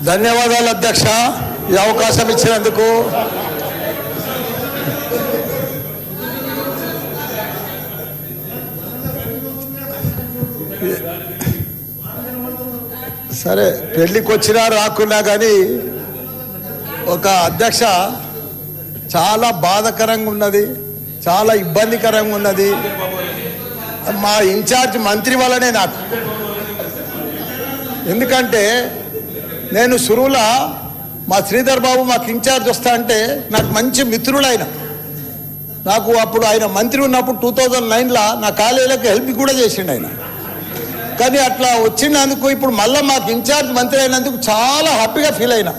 ధన్యవాదాలు అధ్యక్ష, ఈ అవకాశం ఇచ్చినందుకు. సరే, పెళ్ళికి వచ్చినా రాకున్నా కానీ ఒక అధ్యక్ష చాలా బాధాకరంగా ఉన్నది, చాలా ఇబ్బందికరంగా ఉన్నది. మా ఇన్ఛార్జ్ మంత్రి వల్లనే నాకు. ఎందుకంటే నేను సురువుల మా శ్రీధర్ బాబు మాకు ఇన్ఛార్జ్ వస్తా అంటే నాకు మంచి మిత్రుడు ఆయన. నాకు అప్పుడు ఆయన మంత్రి ఉన్నప్పుడు 2009లో నా కాలేజీలకు హెల్ప్ కూడా చేసిండు ఆయన. కానీ అట్లా వచ్చినందుకు ఇప్పుడు మళ్ళీ మాకు ఇన్ఛార్జ్ మంత్రి అయినందుకు చాలా హ్యాపీగా ఫీల్ అయినా.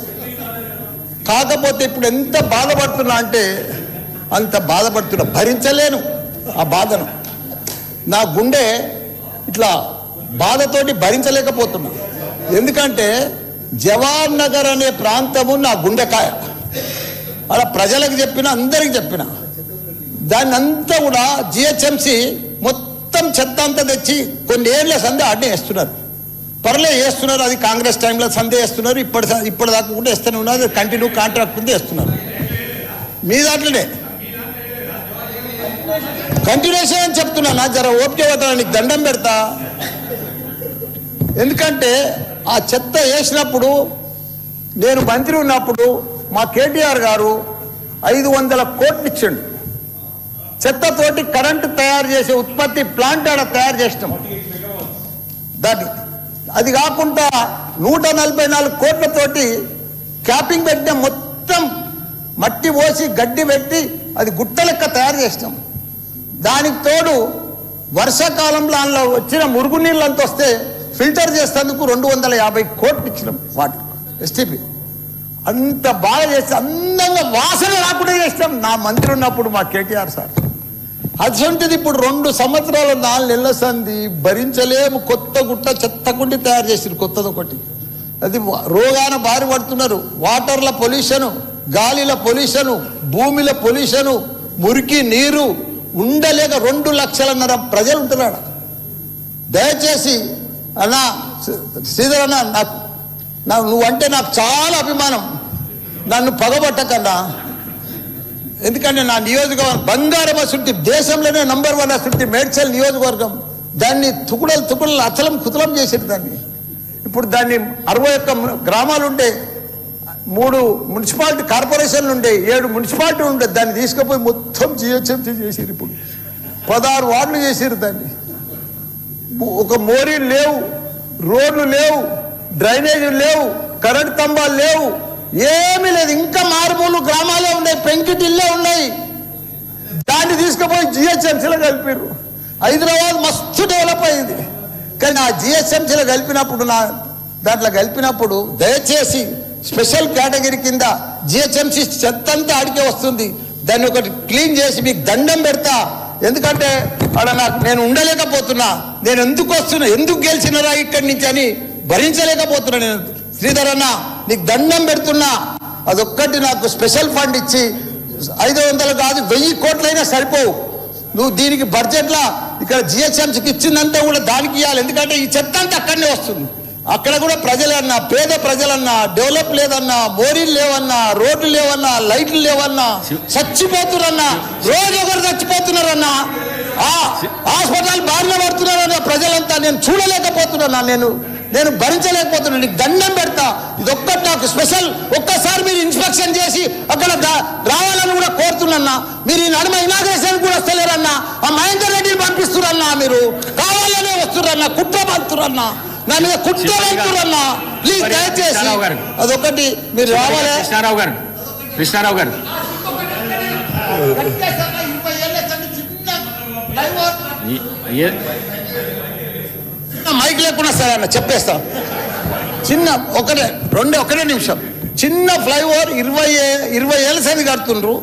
కాకపోతే ఇప్పుడు ఎంత బాధపడుతున్నా అంటే అంత బాధపడుతున్నా, భరించలేను ఆ బాధను. నా గుండె ఇట్లా బాధతోటి భరించలేకపోతున్నా. ఎందుకంటే జవహర్ నగర్ అనే ప్రాంతము నా గుండెకాయ. అలా ప్రజలకు చెప్పిన, అందరికి చెప్పిన, దాన్ని అంతా కూడా జిహెచ్ఎంసి మొత్తం చెత్త అంతా తెచ్చి కొన్ని ఏళ్ళ సందే అడ్డే వేస్తున్నారు. పర్లే వేస్తున్నారు, అది కాంగ్రెస్ టైంలో సందే వేస్తున్నారు, ఇప్పటిదాకా కూడా వేస్తూనే ఉన్నారు. కంటిన్యూ కాంట్రాక్ట్ ఉంది వేస్తున్నారు. మీ దాంట్లోనే కంటిన్యూషన్ అని చెప్తున్నా. నా జర ఓపిక పట్టడానికి దండం పెడతా. ఎందుకంటే ఆ చెత్త వేసినప్పుడు నేను మంత్రి ఉన్నప్పుడు మా కేటీఆర్ గారు 500 కోట్లు ఇచ్చిండు. చెత్తతోటి కరెంటు తయారు చేసే ఉత్పత్తి ప్లాంట్ ఆడ తయారు చేసినాం. దాన్ని అది కాకుండా 144 కోట్లతోటి క్యాపింగ్ పెట్టిన, మొత్తం మట్టి పోసి గడ్డి పెట్టి అది గుట్ట లెక్క తయారు చేసినాం. దానికి తోడు వర్షాకాలంలో అందులో వచ్చిన మురుగునీళ్ళంతా వస్తే ఫిల్టర్ చేసేందుకు 250 కోట్లు ఇచ్చినాం. వాటర్ ఎస్టీపీ అంత బాగా చేస్తే అందంగా వాసన రాకుండా చేసినాం నా మంత్రి ఉన్నప్పుడు మా కేటీఆర్ సార్. అటువంటిది ఇప్పుడు 2 సంవత్సరాలు 4 నెలల సంది భరించలేము. కొత్త గుట్ట చెత్తకుండి తయారు చేసిరు, కొత్తది ఒకటి. అది రోగాన బారి పడుతున్నారు. వాటర్ల పొల్యూషను, గాలిల పొల్యూషను, భూమిల పొల్యూషను, మురికి నీరు ఉండలేక 2 లక్షలన్నర ప్రజలు ఉంటున్నాడు. దయచేసి అన్నా శ్రీధర్ అన్న, నువ్వంటే నాకు చాలా అభిమానం. నన్ను పగబట్టకన్నా. ఎందుకంటే నా నియోజకవర్గం బంగారం అసుంటి, దేశంలోనే నంబర్ 1 అసుంటి మేడ్చల్ నియోజకవర్గం. దాన్ని తుకుడలు అచలం కుతలం చేసేది దాన్ని. ఇప్పుడు దాన్ని 61 గ్రామాలు ఉండే, 3 మున్సిపాలిటీ కార్పొరేషన్లు ఉండే, 7 మున్సిపాలిటీ ఉండే. దాన్ని తీసుకుపోయి మొత్తం జిహెచ్ఎంసీ చేసారు. ఇప్పుడు 16 వార్డులు చేసారు దాన్ని. ఒక మోరీలు లేవు, రోడ్లు లేవు, డ్రైనేజీలు లేవు, కరెంట్ స్తంభాలు లేవు, ఏమీ లేదు. ఇంకా మారుమూలు గ్రామాలే ఉన్నాయి, పెంకిటిల్లే ఉన్నాయి. దాన్ని తీసుకుపోయి జిహెచ్ఎంసీలో కలిపారు. హైదరాబాద్ మస్తు డెవలప్ అయింది. కానీ ఆ జిహెచ్ఎంసీలో కలిపినప్పుడు, దాంట్లో కలిపినప్పుడు దయచేసి స్పెషల్ కేటగిరీ కింద జిహెచ్ఎంసీ చెత్తంతా ఆడికే వస్తుంది. దాన్ని ఒకటి క్లీన్ చేసి మీకు దండం పెడతా. ఎందుకంటే అక్కడ నేను ఉండలేకపోతున్నా. నేను ఎందుకు వస్తున్నా, ఎందుకు గెలిచినరా ఇక్కడి నుంచి అని భరించలేకపోతున్నా. నేను శ్రీధర్ అన్న నీకు దండం పెడుతున్నా. అదొక్కటి నాకు స్పెషల్ ఫండ్ ఇచ్చి 500 కాదు 1000 కోట్లైనా సరిపోవు. నువ్వు దీనికి బడ్జెట్లో ఇక్కడ జిహెచ్ఎంసీకి ఇచ్చిందంతా కూడా దానికి ఇవ్వాలి. ఎందుకంటే ఈ చెత్త అంతా అక్కడనే వస్తుంది. అక్కడ కూడా ప్రజలన్నా, పేద ప్రజలన్నా, డెవలప్ లేదన్నా, మోరీలు లేవన్నా, రోడ్లు లేవన్నా, లైట్లు లేవన్నా, చచ్చిపోతున్నారన్నా, రోజు ఒకరు చచ్చిపోతున్నారన్నా, హాస్పిటల్ బారిన పడుతున్నారన్నా ప్రజలంతా. నేను చూడలేకపోతున్నా, నేను భరించలేకపోతున్నా. నీకు దండం పెడతా. ఇదొక్కటి నాకు స్పెషల్. ఒక్కసారి మీరు ఇన్స్పెక్షన్ చేసి అక్కడ రావాలని కూడా కోరుతున్నా. మీరు ఈ నడుమ ఇనాగ్రేషన్ కూడా వస్తలేరన్నా. ఆ మహేందర్ రెడ్డిని పంపిస్తురన్నా. మీరు కావాలనే వస్తురన్నా, కుట్ర పంపుతురన్నా, నా మీద కుట్ర పంపుతురన్నా. ప్లీజ్ దయచేసి అదొకటి మీరు రావాలి. కృష్ణారావు గారు మైక్ లేకుండా సరే అన్న చెప్పేస్తాం. చిన్న ఒకటే నిమిషం. చిన్న ఫ్లైఓవర్ 20 ఏళ్ళ సంది కడుతుండ్రు.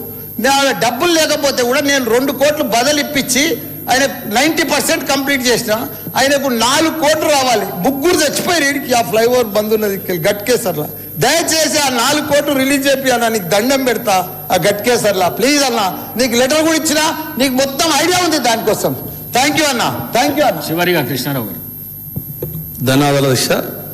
డబ్బులు లేకపోతే కూడా నేను 2 కోట్లు బదులు ఇప్పించి ఆయన 90% కంప్లీట్ చేసిన. ఆయనకు 4 కోట్లు రావాలి. 3 చచ్చిపోయి రీడికి ఆ ఫ్లైఓవర్ బంద్ ఉన్నది గట్కేసర్లా. దయచేసి ఆ 4 కోట్లు రిలీజ్ చేపి అన్న, నీకు దండం పెడతా. ఆ గట్కేసర్లా ప్లీజ్ అన్న. నీకు లెటర్ కూడా ఇచ్చినా, నీకు మొత్తం ఐడియా ఉంది దానికోసం. థ్యాంక్ యూ అన్న, థ్యాంక్ యూ అన్న. చివరిగా కృష్ణారావు గారు. ధన్యవాదాలు.